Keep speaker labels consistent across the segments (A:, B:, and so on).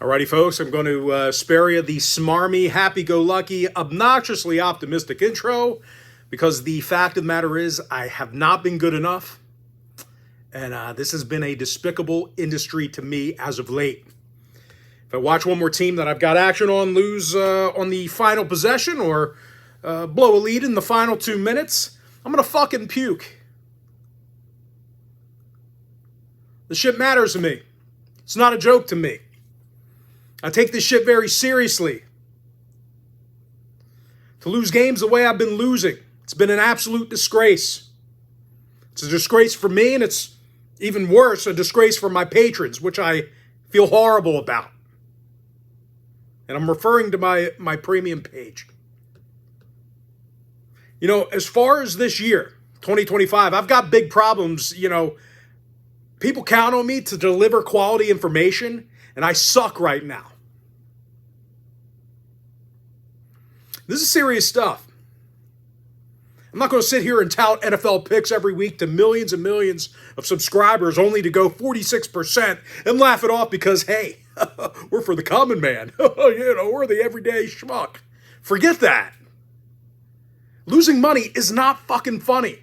A: Alrighty, folks, I'm going to spare you the smarmy, happy-go-lucky, obnoxiously optimistic intro because the fact of the matter is I have not been good enough, and this has been a despicable industry to me as of late. If I watch one more team that I've got action on lose on the final possession or blow a lead in the final 2 minutes, I'm going to fucking puke. The shit matters to me. It's not a joke to me. I take this shit very seriously. To lose games the way I've been losing, it's been an absolute disgrace. It's a disgrace for me, and it's even worse, a disgrace for my patrons, which I feel horrible about. And I'm referring to my premium page. You know, as far as this year, 2025, I've got big problems. You know, people count on me to deliver quality information, and I suck right now. This is serious stuff. I'm not going to sit here and tout NFL picks every week to millions and millions of subscribers only to go 46% and laugh it off because, hey, we're for the common man. You know, we're the everyday schmuck. Forget that. Losing money is not fucking funny.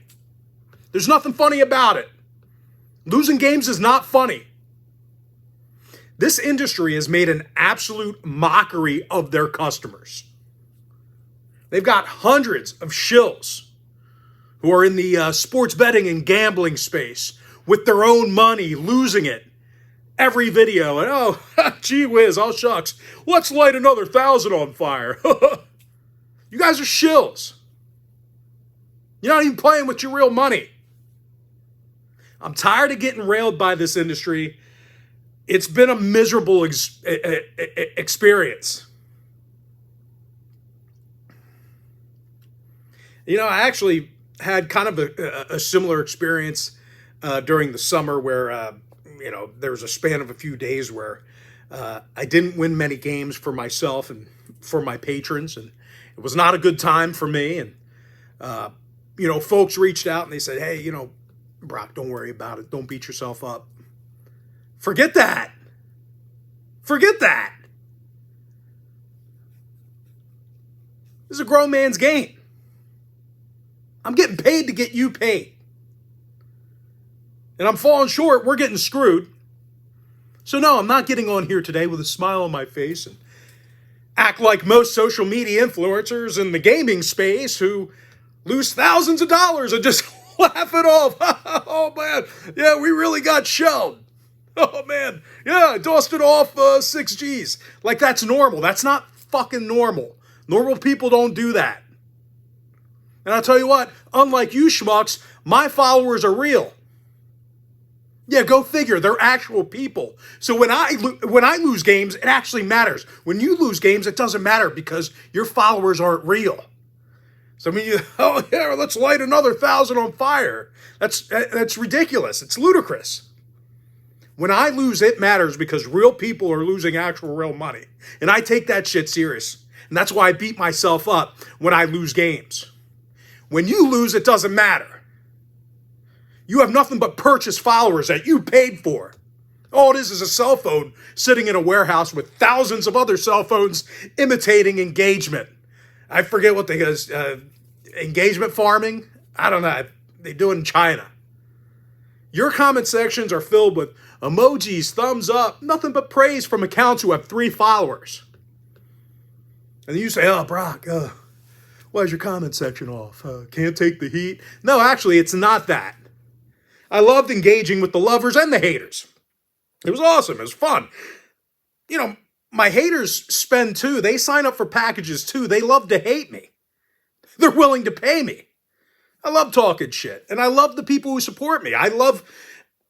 A: There's nothing funny about it. Losing games is not funny. This industry has made an absolute mockery of their customers. They've got hundreds of shills who are in the sports betting and gambling space with their own money, losing it every video. And oh, gee whiz, oh shucks, let's light another 1,000 on fire. You guys are shills. You're not even playing with your real money. I'm tired of getting railed by this industry. It's been a miserable experience. You know, I actually had kind of a similar experience during the summer where, you know, there was a span of a few days where I didn't win many games for myself and for my patrons. And it was not a good time for me. And, you know, folks reached out and they said, hey, you know, Brock, don't worry about it. Don't beat yourself up. Forget that. Forget that. This is a grown man's game. I'm getting paid to get you paid. And I'm falling short. We're getting screwed. So no, I'm not getting on here today with a smile on my face and act like most social media influencers in the gaming space who lose thousands of dollars and just laugh it off. Oh man, yeah, we really got shelled. Oh man, yeah, I dusted off 6 G's. Like that's normal. That's not fucking normal. Normal people don't do that. And I'll tell you what, unlike you schmucks, my followers are real. Yeah, go figure. They're actual people. So when I lose games, it actually matters. When you lose games, it doesn't matter because your followers aren't real. So I mean, oh yeah, let's light another 1,000 on fire. That's ridiculous. It's ludicrous. When I lose, it matters because real people are losing actual real money. And I take that shit serious. And that's why I beat myself up when I lose games. When you lose, it doesn't matter. You have nothing but purchase followers that you paid for. All it is a cell phone sitting in a warehouse with thousands of other cell phones imitating engagement. I forget what they engagement farming? I don't know. They do it in China. Your comment sections are filled with emojis, thumbs up, nothing but praise from accounts who have 3 followers. And you say, oh, Brock, why is your comment section off? Can't take the heat? No, actually, it's not that. I loved engaging with the lovers and the haters. It was awesome. It was fun. You know, my haters spend too. They sign up for packages too. They love to hate me. They're willing to pay me. I love talking shit. And I love the people who support me. I love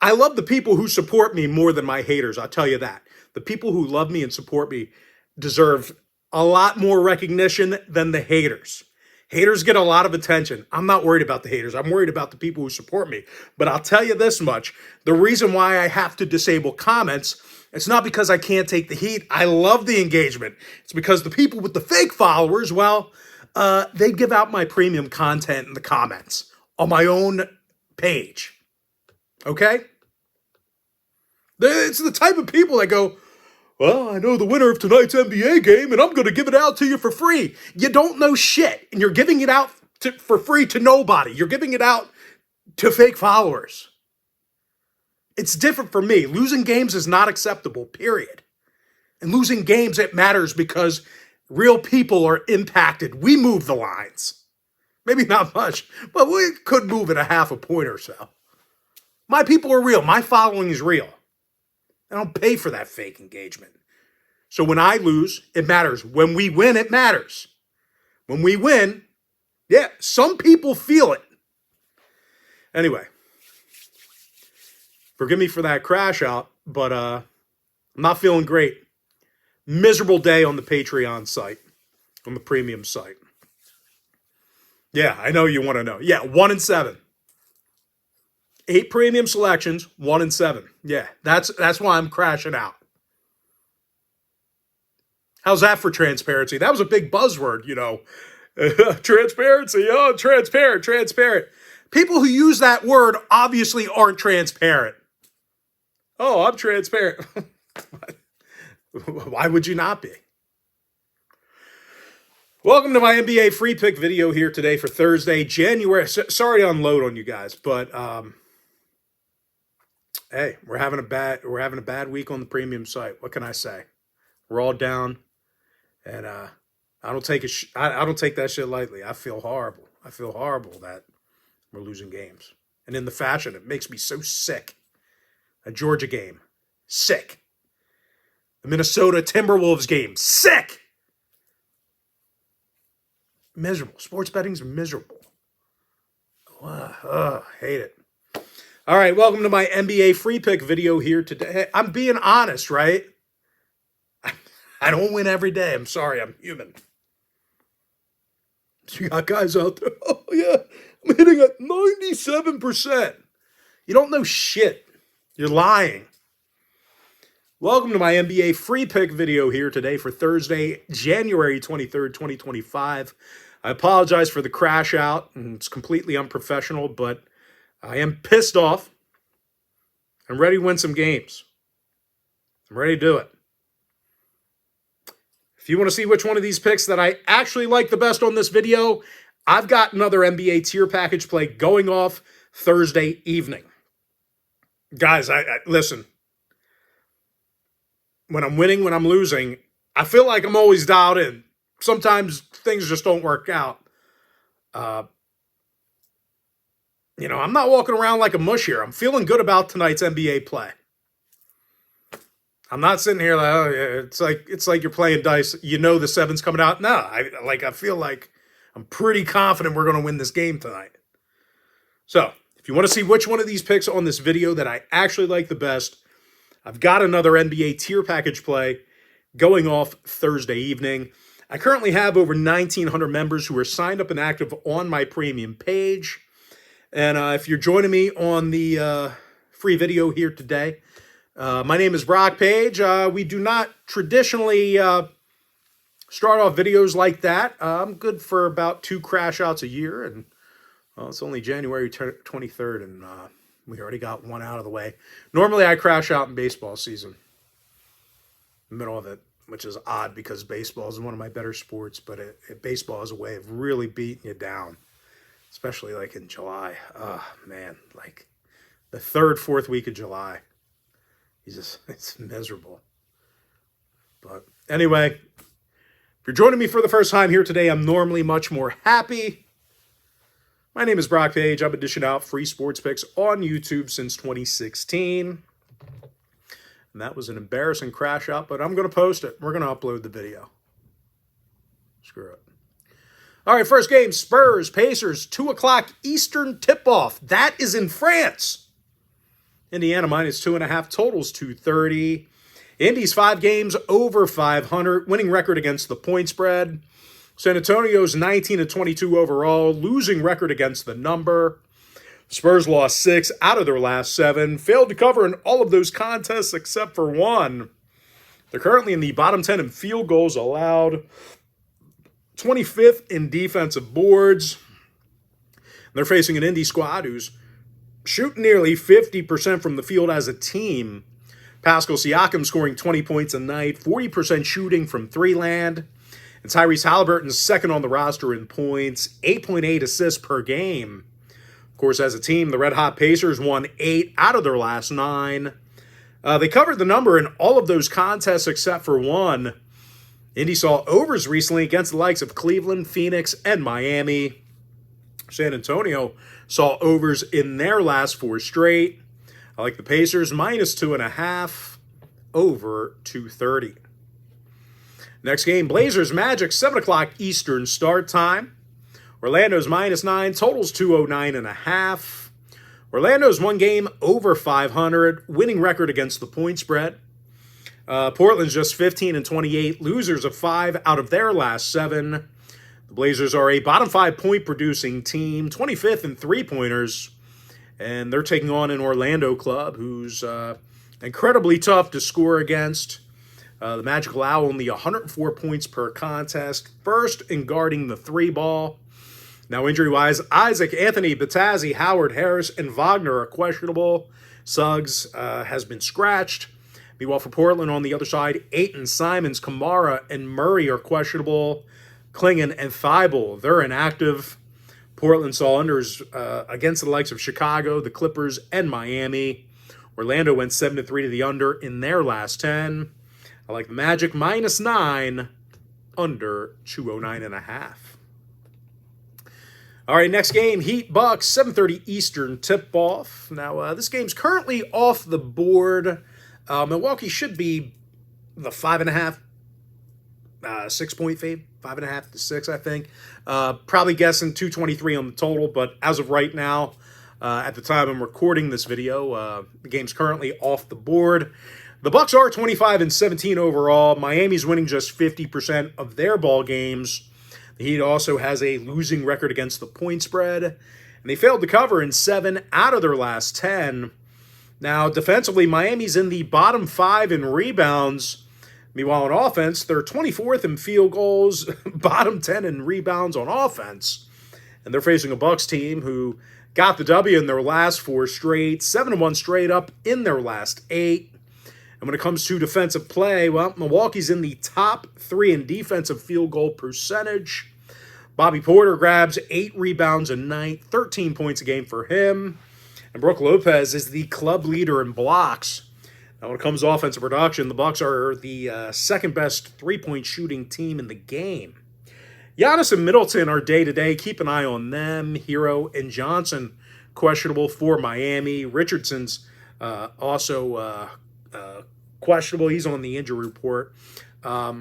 A: the people who support me more than my haters. I'll tell you that. The people who love me and support me deserve a lot more recognition than the haters. Haters get a lot of attention. I'm not worried about the haters. I'm worried about the people who support me. But I'll tell you this much. The reason why I have to disable comments, it's not because I can't take the heat. I love the engagement. It's because the people with the fake followers, well, they give out my premium content in the comments on my own page. Okay? It's the type of people that go, well, I know the winner of tonight's NBA game, and I'm going to give it out to you for free. You don't know shit, and you're giving it out for free to nobody. You're giving it out to fake followers. It's different for me. Losing games is not acceptable, period. And losing games, it matters because real people are impacted. We move the lines. Maybe not much, but we could move it a half a point or so. My people are real. My following is real. I don't pay for that fake engagement. So when I lose, it matters. When we win, it matters. When we win, yeah, some people feel it. Anyway, forgive me for that crash out, but I'm not feeling great. Miserable day on the Patreon site, on the premium site. Yeah, I know you want to know. Yeah, 1-7. 8 premium selections, 1-7. Yeah, that's why I'm crashing out. How's that for transparency? That was a big buzzword, you know. Transparency, oh, transparent. People who use that word obviously aren't transparent. Oh, I'm transparent. Why would you not be? Welcome to my NBA free pick video here today for Thursday, January. Sorry to unload on you guys, but hey, we're having a bad week on the premium site. What can I say? We're all down, and I don't take that shit lightly. I feel horrible. I feel horrible that we're losing games, and in the fashion, it makes me so sick. A Georgia game, sick. The Minnesota Timberwolves game, sick. Miserable. Sports betting's miserable. Hate it. All right, welcome to my NBA free pick video here today. I'm being honest, right? I don't win every day. I'm sorry, I'm human. So you got guys out there, oh yeah, I'm hitting at 97%. You don't know shit. You're lying. Welcome to my NBA free pick video here today for Thursday, January 23rd, 2025. I apologize for the crash out, and it's completely unprofessional, but I am pissed off. I'm ready to win some games. I'm ready to do it. If you want to see which one of these picks that I actually like the best on this video, I've got another NBA tier package play going off Thursday evening. Guys, listen. When I'm winning, when I'm losing, I feel like I'm always dialed in. Sometimes things just don't work out. I'm not walking around like a mush here. I'm feeling good about tonight's NBA play. I'm not sitting here like, oh, yeah, it's like you're playing dice. You know the 7's coming out. No, I feel like I'm pretty confident we're going to win this game tonight. So, if you want to see which one of these picks on this video that I actually like the best, I've got another NBA tier package play going off Thursday evening. I currently have over 1,900 members who are signed up and active on my premium page. And if you're joining me on the free video here today, my name is Brock Page. We do not traditionally start off videos like that. I'm good for about 2 crash outs a year, and it's only January 23rd, and we already got one out of the way. Normally, I crash out in baseball season, in the middle of it, which is odd because baseball is one of my better sports, but baseball is a way of really beating you down, especially like in July. Oh, man, like the 3rd, 4th week of July. It's miserable. But anyway, if you're joining me for the first time here today, I'm normally much more happy. My name is Brock Page. I've been dishing out free sports picks on YouTube since 2016. And that was an embarrassing crash out, but I'm going to post it. We're going to upload the video. Screw it. All right, first game, Spurs, Pacers, 2 o'clock Eastern tip-off. That is in France. Indiana minus 2.5, totals 230. Indy's 5 games over 500, winning record against the point spread. San Antonio's 19-22 overall, losing record against the number. Spurs lost 6 out of their last 7, failed to cover in all of those contests except for one. They're currently in the bottom 10 in field goals allowed, 25th in defensive boards. They're facing an Indy squad who's shooting nearly 50% from the field as a team, Pascal Siakam scoring 20 points a night, 40% shooting from three land. And Tyrese Halliburton's second on the roster in points, 8.8 assists per game. Of course, as a team, the Red Hot Pacers won 8 out of their last 9. They covered the number in all of those contests except for one. Indy saw overs recently against the likes of Cleveland, Phoenix, and Miami. San Antonio saw overs in their last 4 straight. I like the Pacers, minus 2.5, over 230. Next game, Blazers Magic, 7 o'clock Eastern start time. Orlando's minus 9, totals 209.5. Orlando's one game over 500, winning record against the point spread. Portland's just 15-28, losers of 5 out of their last 7. The Blazers are a bottom 5 point producing team, 25th in three-pointers. And they're taking on an Orlando club who's incredibly tough to score against. The Magic allow only 104 points per contest, first in guarding the 3 ball. Now, injury-wise, Isaac, Anthony, Batazzi, Howard, Harris, and Wagner are questionable. Suggs has been scratched. Meanwhile, for Portland on the other side, Ayton, Simons, Kamara, and Murray are questionable. Klingon and Thibault, they're inactive. Portland saw unders against the likes of Chicago, the Clippers, and Miami. Orlando went 7-3 to the under in their last 10. I like the Magic, minus 9, under 209.5. All right, next game, Heat Bucks, 7:30 Eastern tip-off. Now, this game's currently off the board. Milwaukee should be the 5.5, 6-point fave, 5.5 to 6, I think. Probably guessing 223 on the total, but as of right now, at the time I'm recording this video, the game's currently off the board. The Bucks are 25-17 overall. Miami's winning just 50% of their ball games. The Heat also has a losing record against the point spread, and they failed to cover in 7 out of their last 10. Now, defensively, Miami's in the bottom 5 in rebounds. Meanwhile, on offense, they're 24th in field goals, bottom 10 in rebounds on offense. And they're facing a Bucks team who got the W in their last 4 straight, 7-1 straight up in their last 8. And when it comes to defensive play, well, Milwaukee's in the top 3 in defensive field goal percentage. Bobby Porter grabs 8 rebounds a night, 13 points a game for him. And Brook Lopez is the club leader in blocks. Now, when it comes to offensive production, the Bucks are the second-best three-point shooting team in the game. Giannis and Middleton are day-to-day. Keep an eye on them. Hero and Johnson questionable for Miami. Richardson's also questionable. He's on the injury report. I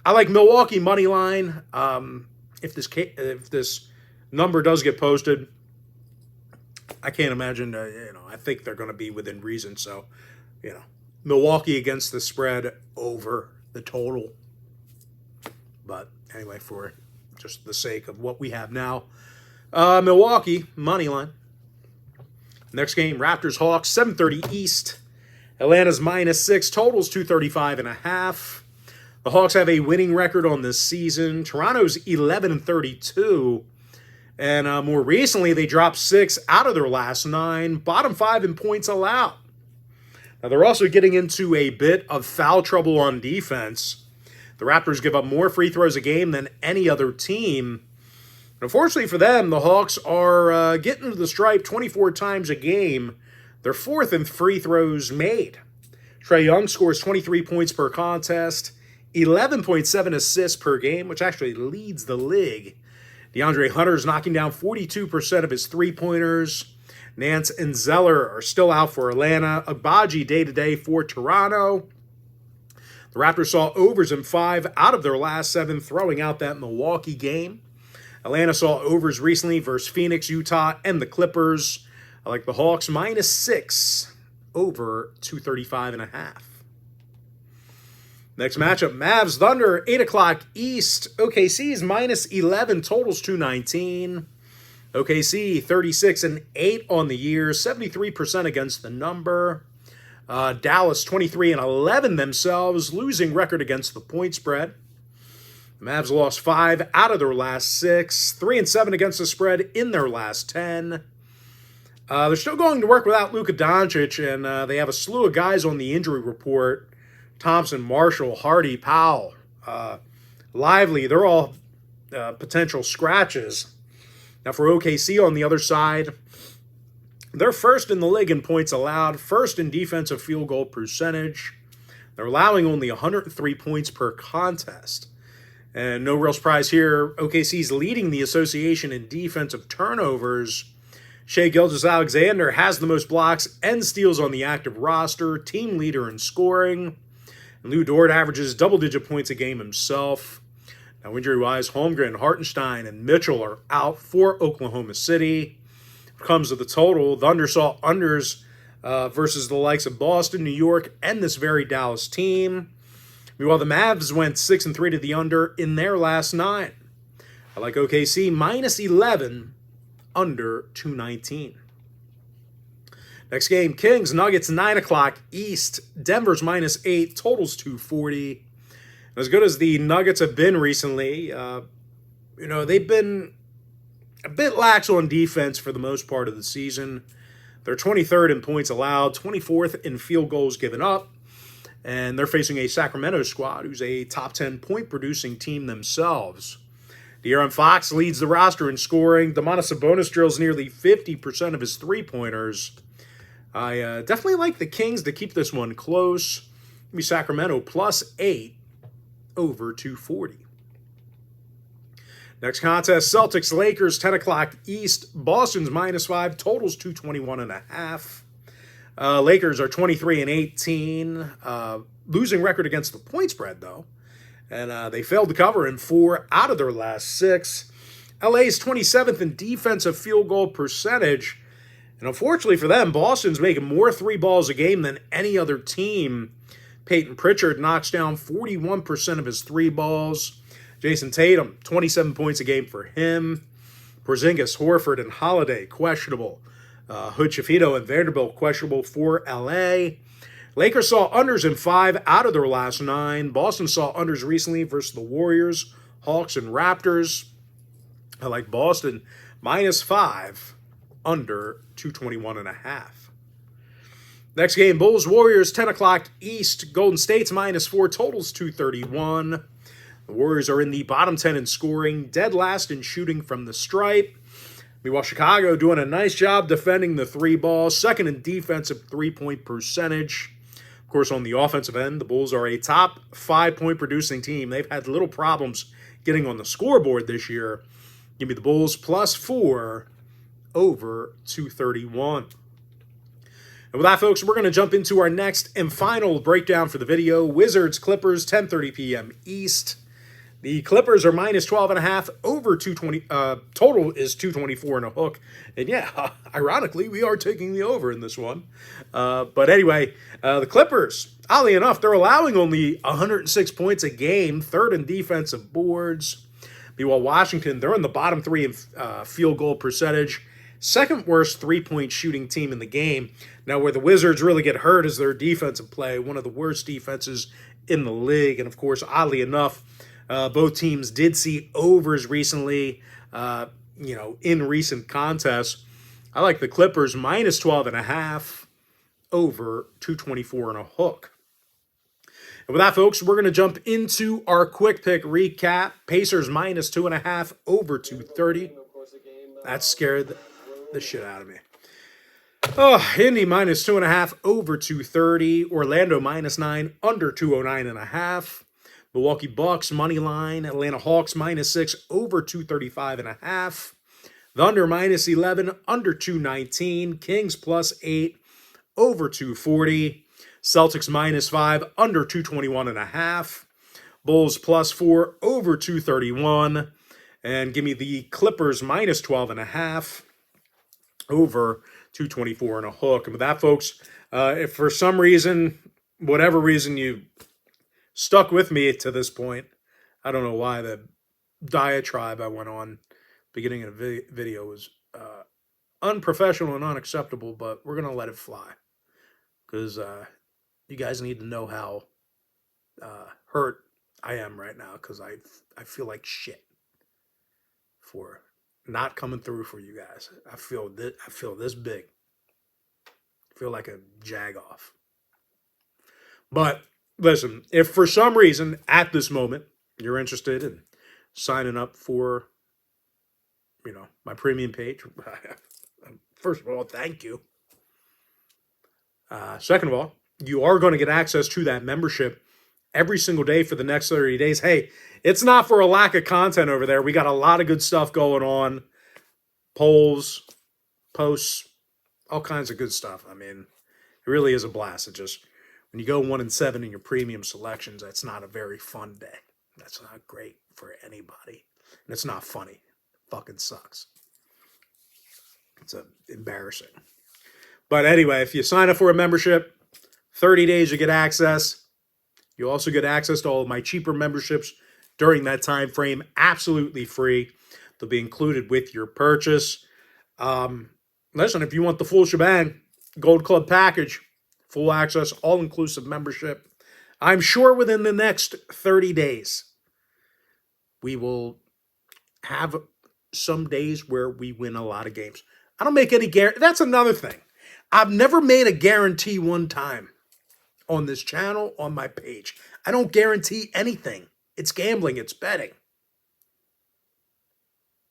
A: like Milwaukee money line. If this number does get posted, I can't imagine. I think they're going to be within reason. So, Milwaukee against the spread over the total. But anyway, for just the sake of what we have now, Milwaukee money line. Next game, Raptors Hawks, 7:30 East. Atlanta's minus 6, totals 235.5. The Hawks have a winning record on this season. Toronto's 11-32. And more recently, they dropped 6 out of their last 9. Bottom 5 in points allowed. Now, they're also getting into a bit of foul trouble on defense. The Raptors give up more free throws a game than any other team. Unfortunately for them, the Hawks are getting to the stripe 24 times a game. They're 4th in free throws made. Trae Young scores 23 points per contest, 11.7 assists per game, which actually leads the league. DeAndre Hunter's knocking down 42% of his three-pointers. Nance and Zeller are still out for Atlanta. Agbaji day-to-day for Toronto. The Raptors saw overs in 5 out of their last 7, throwing out that Milwaukee game. Atlanta saw overs recently versus Phoenix, Utah, and the Clippers. I like the Hawks minus 6 over 235.5. Next matchup, Mavs Thunder, 8 o'clock East. OKC's minus 11, totals 219. OKC 36-8 on the year, 73% against the number. Dallas 23-11 themselves, losing record against the point spread. The Mavs lost 5 out of their last 6, 3-7 against the spread in their last 10. They're still going to work without Luka Doncic, and they have a slew of guys on the injury report. Thompson, Marshall, Hardy, Powell, Lively, they're all potential scratches. Now for OKC on the other side, they're first in the league in points allowed, first in defensive field goal percentage. They're allowing only 103 points per contest. And no real surprise here, OKC's leading the association in defensive turnovers. Shai Gilgeous-Alexander has the most blocks and steals on the active roster, team leader in scoring. And Lou Dort averages double-digit points a game himself. Now, injury-wise, Holmgren, Hartenstein, and Mitchell are out for Oklahoma City. When it comes to the total, the Thunder saw unders versus the likes of Boston, New York, and this very Dallas team. Meanwhile, the Mavs went 6-3 to the under in their last 9. I like OKC minus 11, under 219. Next game, Kings, Nuggets, 9 o'clock East. Denver's minus 8, totals 240. As good as the Nuggets have been recently, they've been a bit lax on defense for the most part of the season. They're 23rd in points allowed, 24th in field goals given up, and they're facing a Sacramento squad who's a top 10 point producing team themselves. De'Aaron Fox leads the roster in scoring. Domantas Sabonis drills nearly 50% of his three-pointers. I definitely like the Kings to keep this one close. Give me Sacramento plus 8 over 240. Next contest, Celtics, Lakers, 10 o'clock East. Boston's minus 5, totals 221.5. Lakers are 23-18. Losing record against the point spread, though. And they failed to cover in 4 out of their last 6. LA's 27th in defensive field goal percentage. And unfortunately for them, Boston's making more 3 balls a game than any other team. Peyton Pritchard knocks down 41% of his 3 balls. Jason Tatum, 27 points a game for him. Porzingis, Horford, and Holiday, questionable. Hood, Shafito, and Vanderbilt, questionable for LA. Lakers saw unders in 5 out of their last 9. Boston saw unders recently versus the Warriors, Hawks, and Raptors. I like Boston minus 5, under 221.5. Next game, Bulls, Warriors, 10 o'clock East. Golden State's minus 4, totals 231. The Warriors are in the bottom 10 in scoring, dead last in shooting from the stripe. Meanwhile, Chicago doing a nice job defending the 3 ball, second in defensive 3-point percentage. Of course, on the offensive end, the Bulls are a top 5-point producing team. They've had little problems getting on the scoreboard this year. Give me the Bulls plus 4 over 231. And with that, folks, we're going to jump into our next and final breakdown for the video. Wizards, Clippers, 10:30 p.m. East. The Clippers are minus 12.5 over 220. Total is 224 and a hook. And yeah, ironically, we are taking the over in this one. But anyway, the Clippers, oddly enough, they're allowing only 106 points a game, third in defensive boards. Meanwhile, Washington, they're in the bottom 3 in field goal percentage. Second worst 3-point shooting team in the game. Now, where the Wizards really get hurt is their defensive play, one of the worst defenses in the league. And of course, oddly enough, both teams did see overs recently, in recent contests. I like the Clippers minus 12.5 over 224 and a hook. And with that, folks, we're going to jump into our quick pick recap. Pacers minus 2.5 over 230. That scared the shit out of me. Indy minus 2.5 over 230. Orlando minus 9 under 209.5. Milwaukee Bucks money line. Atlanta Hawks minus 6 over 235.5. Thunder minus 11 under 219. Kings plus 8 over 240. Celtics minus 5 under 221.5. Bulls plus 4 over 231. And give me the Clippers minus 12.5 over 224 and a hook. And with that, folks, if for some reason, whatever reason you stuck with me to this point, I don't know why the diatribe I went on beginning of the video was unprofessional and unacceptable, but we're going to let it fly because you guys need to know how hurt I am right now because I feel like shit for not coming through for you guys. I feel this big. I feel like a jagoff. But listen, if for some reason at this moment you're interested in signing up for, my premium page, first of all, thank you. Second of all, you are going to get access to that membership every single day for the next 30 days. Hey, it's not for a lack of content over there. We got a lot of good stuff going on. Polls, posts, all kinds of good stuff. I mean, it really is a blast. It just, when you go 1-7 in your premium selections, that's not a very fun day. That's not great for anybody. And it's not funny. It fucking sucks. It's embarrassing. But anyway, if you sign up for a membership, 30 days you get access. You also get access to all of my cheaper memberships during that time frame, absolutely free. They'll be included with your purchase. Listen, if you want the full shebang, Gold Club package, full access, all-inclusive membership, I'm sure within the next 30 days, we will have some days where we win a lot of games. I don't make any guarantee. That's another thing. I've never made a guarantee one time on this channel, on my page. I don't guarantee anything. It's gambling. It's betting.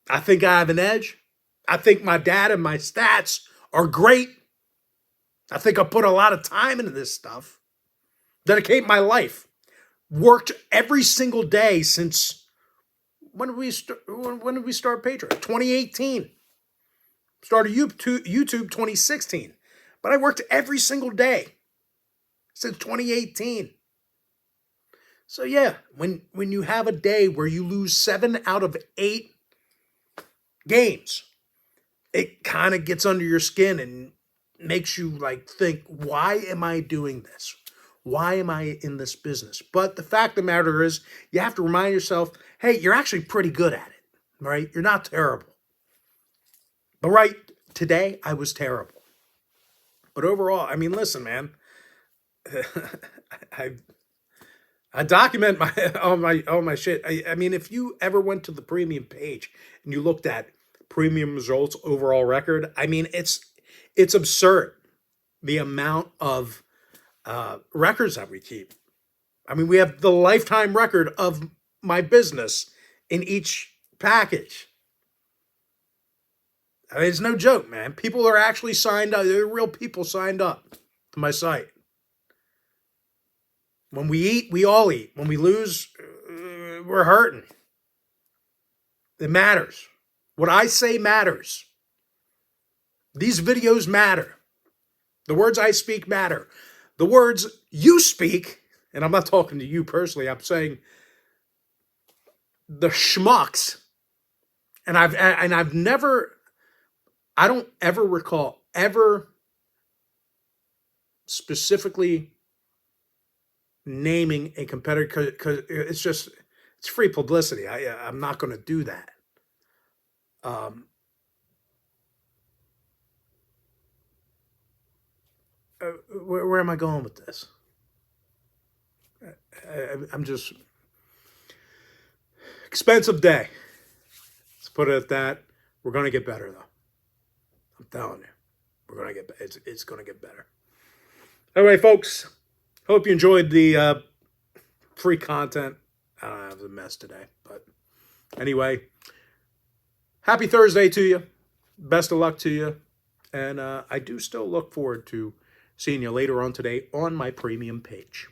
A: I think I have an edge. I think my data and my stats are great. I think I put a lot of time into this stuff. Dedicate my life. Worked every single day since, when did we start Patreon? 2018. Started YouTube 2016. But I worked every single day since 2018. So yeah, when you have a day where you lose 7 out of 8 games, it kind of gets under your skin and makes you think, why am I doing this? Why am I in this business? But the fact of the matter is, you have to remind yourself, hey, you're actually pretty good at it, right? You're not terrible. But right, today I was terrible. But overall, I mean, listen, man, I document all my shit. I mean, if you ever went to the premium page and you looked at premium results overall record, I mean, it's absurd the amount of records that we keep. I mean, we have the lifetime record of my business in each package. I mean, it's no joke, man. People are actually signed up. There are real people signed up to my site. When we eat, we all eat. When we lose, we're hurting. It matters. What I say matters. These videos matter. The words I speak matter. The words you speak, and I'm not talking to you personally, I'm saying the schmucks, and I've never, I don't ever recall ever specifically naming a competitor, because it's free publicity. I'm not going to do that. Where am I going with this? I'm just, expensive day. Let's put it at that. We're going to get better, though. I'm telling you, we're going to get. It's going to get better. Anyway, folks, hope you enjoyed the free content. I don't know, it was a mess today, but anyway, happy Thursday to you. Best of luck to you, and I do still look forward to seeing you later on today on my premium page.